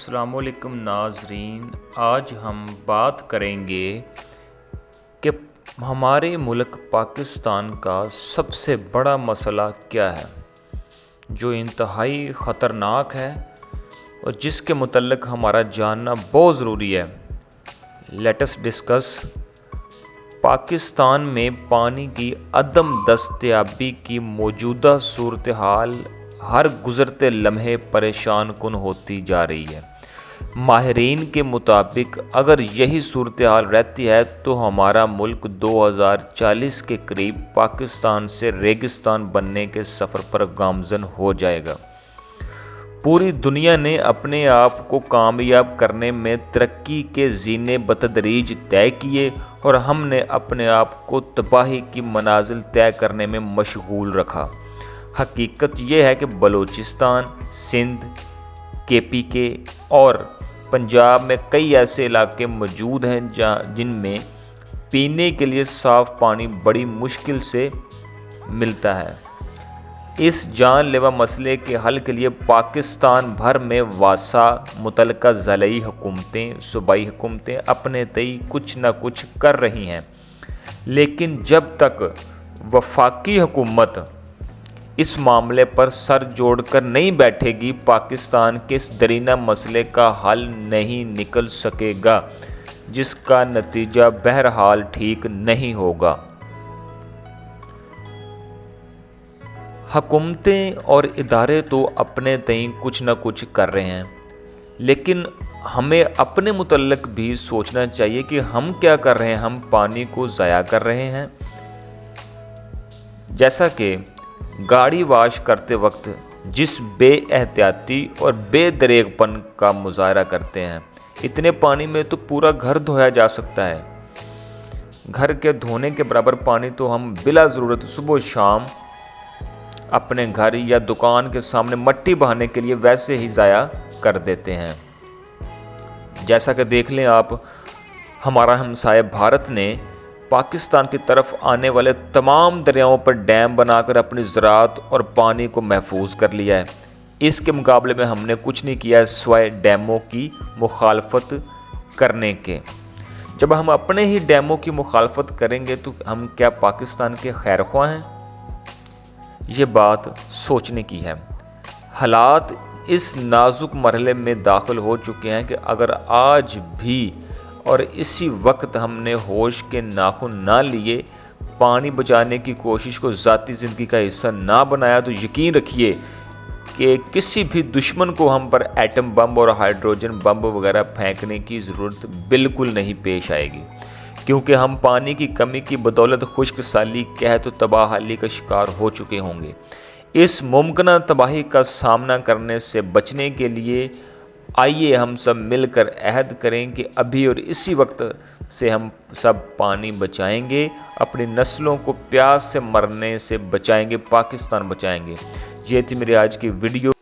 अस्सलाम वालेकुम नाज़रीन, आज हम बात करेंगे कि हमारे मुल्क पाकिस्तान का सबसे बड़ा मसला क्या है, जो इंतहाई ख़तरनाक है और जिसके मुतल्लिक़ हमारा जानना बहुत ज़रूरी है। Let us discuss. पाकिस्तान में पानी की अदम दस्तयाबी की मौजूदा सूरत हाल हर गुज़रते लम्हे परेशान कुन होती जा रही है। माहिरीन के मुताबिक अगर यही सूरत हाल रहती है तो हमारा मुल्क 2040 के करीब पाकिस्तान से रेगिस्तान बनने के सफ़र पर गामज़न हो जाएगा। पूरी दुनिया ने अपने आप को कामयाब करने में तरक्की के ज़ीने बतदरीज तय किए और हमने अपने आप को तबाही की मनाजिल तय करने में मशगूल रखा। हकीकत यह है कि बलूचिस्तान, सिंध, KPK और पंजाब में कई ऐसे इलाके मौजूद हैं जिनमें पीने के लिए साफ़ पानी बड़ी मुश्किल से मिलता है। इस जानलेवा मसले के हल के लिए पाकिस्तान भर में वासा मुतलका ज़िलाई हुकूमतें, सूबाई हुकूमतें अपने तय कुछ न कुछ कर रही हैं, लेकिन जब तक वफाकी हुकूमत इस मामले पर सर जोड़कर नहीं बैठेगी, पाकिस्तान के इस दरीना मसले का हल नहीं निकल सकेगा, जिसका नतीजा बहरहाल ठीक नहीं होगा। हुकूमतें और इदारे तो अपने तय कुछ न कुछ कर रहे हैं, लेकिन हमें अपने मुतल्लिक़ भी सोचना चाहिए कि हम क्या कर रहे हैं। हम पानी को ज़ाया कर रहे हैं। जैसा कि गाड़ी वाश करते वक्त जिस बेएहतियाती और बेदरेगपन का मुजाहरा करते हैं, इतने पानी में तो पूरा घर धोया जा सकता है। घर के धोने के बराबर पानी तो हम बिला ज़रूरत सुबह शाम अपने घर या दुकान के सामने मट्टी बहाने के लिए वैसे ही ज़ाया कर देते हैं। जैसा कि देख लें आप, हमारा हमसाया भारत ने पाकिस्तान की तरफ आने वाले तमाम दरियाओं पर डैम बनाकर अपनी ज़राअत और पानी को महफूज कर लिया है। इसके मुकाबले में हमने कुछ नहीं किया है सिवाय डैमों की मुखालफत करने के। जब हम अपने ही डैमों की मुखालफत करेंगे तो हम क्या पाकिस्तान के खैरख्वाह हैं? ये बात सोचने की है। हालात इस नाजुक मरहले में दाखिल हो चुके हैं कि अगर आज भी और इसी वक्त हमने होश के नाखून ना लिए, पानी बचाने की कोशिश को ज़ाती ज़िंदगी का हिस्सा ना बनाया, तो यकीन रखिए कि किसी भी दुश्मन को हम पर एटम बम और हाइड्रोजन बम वगैरह फेंकने की ज़रूरत बिल्कुल नहीं पेश आएगी, क्योंकि हम पानी की कमी की बदौलत खुश्क साली कहत तो तबाहाली का शिकार हो चुके होंगे। इस मुमकिन तबाही का सामना करने से बचने के लिए आइए हम सब मिलकर अहद करें कि अभी और इसी वक्त से हम सब पानी बचाएंगे, अपनी नस्लों को प्यास से मरने से बचाएंगे, पाकिस्तान बचाएंगे। ये थी मेरी आज की वीडियो।